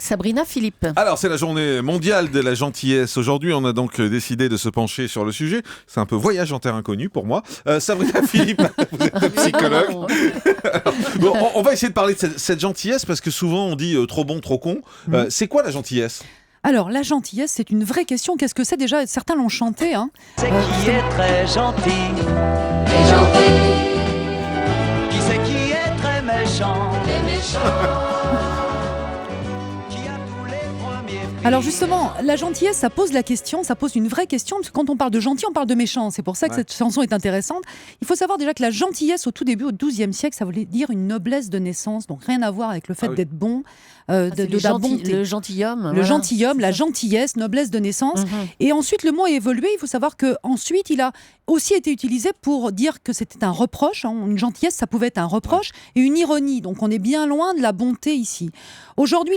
avec Sabrina Philippe. Alors, c'est la journée mondiale de la gentillesse. Aujourd'hui, on a donc décidé de se pencher sur le sujet. C'est un peu voyage en terre inconnue pour moi. Sabrina Philippe, vous êtes psychologue. Alors, bon, on va essayer de parler de cette gentillesse parce que souvent on dit trop bon, trop con. C'est quoi la gentillesse ? Alors, la gentillesse, c'est une vraie question. Qu'est-ce que c'est déjà ? Certains l'ont chanté. C'est qui est très gentil. Les gentils, Qui c'est qui est très méchant. les méchants. Qui a tous les premiers prix. Alors justement, la gentillesse, ça pose la question, ça pose une vraie question, parce que quand on parle de gentil, on parle de méchant. C'est pour ça que cette chanson est intéressante. Il faut savoir déjà que la gentillesse, au tout début, au XIIe siècle, ça voulait dire une noblesse de naissance, donc rien à voir avec le fait d'être bon, de la bonté. Le gentilhomme. Le gentilhomme, la gentillesse, noblesse de naissance. Et ensuite, le mot a évolué. Il faut savoir qu'ensuite, il a aussi été utilisé pour dire que c'était un reproche. Une gentillesse, ça pouvait être un reproche et une ironie. Donc, on est bien loin de la bonté ici. Aujourd'hui,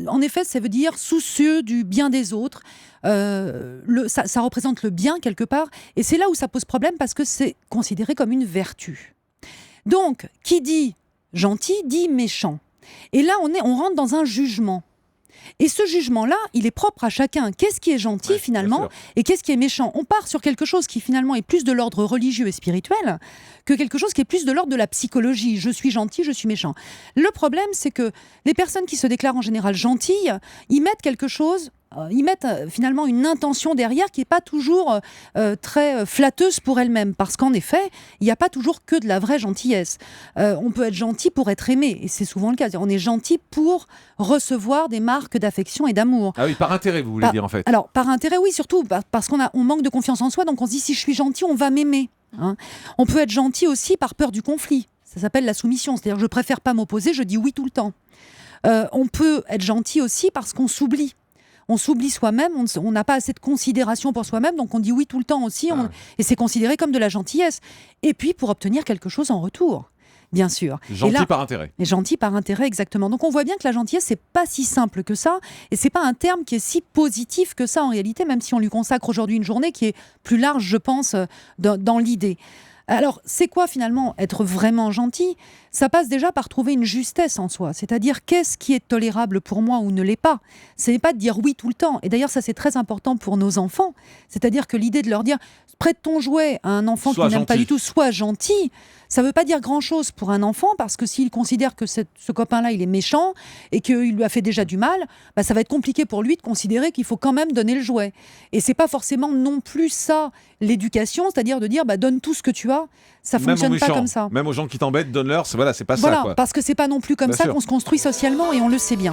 en effet, ça veut dire soucieux du bien des autres. Ça représente le bien quelque part. Et c'est là où ça pose problème parce que c'est considéré comme une vertu. Donc, qui dit gentil dit méchant. Et là, on rentre dans un jugement. Et ce jugement-là, il est propre à chacun. Qu'est-ce qui est gentil finalement et qu'est-ce qui est méchant ? On part sur quelque chose qui finalement est plus de l'ordre religieux et spirituel que quelque chose qui est plus de l'ordre de la psychologie. Je suis gentil, je suis méchant. Le problème, c'est que les personnes qui se déclarent en général gentilles, ils mettent quelque chose... Ils mettent finalement une intention derrière qui n'est pas toujours très flatteuse pour elle-même. Parce qu'en effet, il n'y a pas toujours que de la vraie gentillesse. On peut être gentil pour être aimé, et c'est souvent le cas. On est gentil pour recevoir des marques d'affection et d'amour. Ah oui, par intérêt, vous voulez dire en fait. Alors, par intérêt, oui, surtout parce on manque de confiance en soi, donc on se dit si je suis gentil, on va m'aimer. On peut être gentil aussi par peur du conflit. Ça s'appelle la soumission, c'est-à-dire je préfère pas m'opposer, je dis oui tout le temps. On peut être gentil aussi parce qu'on s'oublie. On s'oublie soi-même, on n'a pas assez de considération pour soi-même, donc on dit oui tout le temps aussi, et c'est considéré comme de la gentillesse. Et puis pour obtenir quelque chose en retour, bien sûr. Gentil par intérêt. Et gentil par intérêt, exactement. Donc on voit bien que la gentillesse, c'est pas si simple que ça, et c'est pas un terme qui est si positif que ça en réalité, même si on lui consacre aujourd'hui une journée qui est plus large, je pense, dans l'idée. Alors, c'est quoi finalement être vraiment gentil ? Ça passe déjà par trouver une justesse en soi, c'est-à-dire qu'est-ce qui est tolérable pour moi ou ne l'est pas. Ce n'est pas de dire oui tout le temps. Et d'ailleurs, ça c'est très important pour nos enfants, c'est-à-dire que l'idée de leur dire prête ton jouet à un enfant qui n'aime pas du tout, sois gentil, ça ne veut pas dire grand-chose pour un enfant, parce que s'il considère que ce copain-là il est méchant et qu'il lui a fait déjà du mal, ça va être compliqué pour lui de considérer qu'il faut quand même donner le jouet. Et c'est pas forcément non plus ça l'éducation, c'est-à-dire de dire donne tout ce que tu as. Ça fonctionne pas comme ça. Même aux gens qui t'embêtent, donne-leur. C'est pas ça. Voilà, parce que c'est pas non plus comme ça qu'on se construit socialement, et on le sait bien.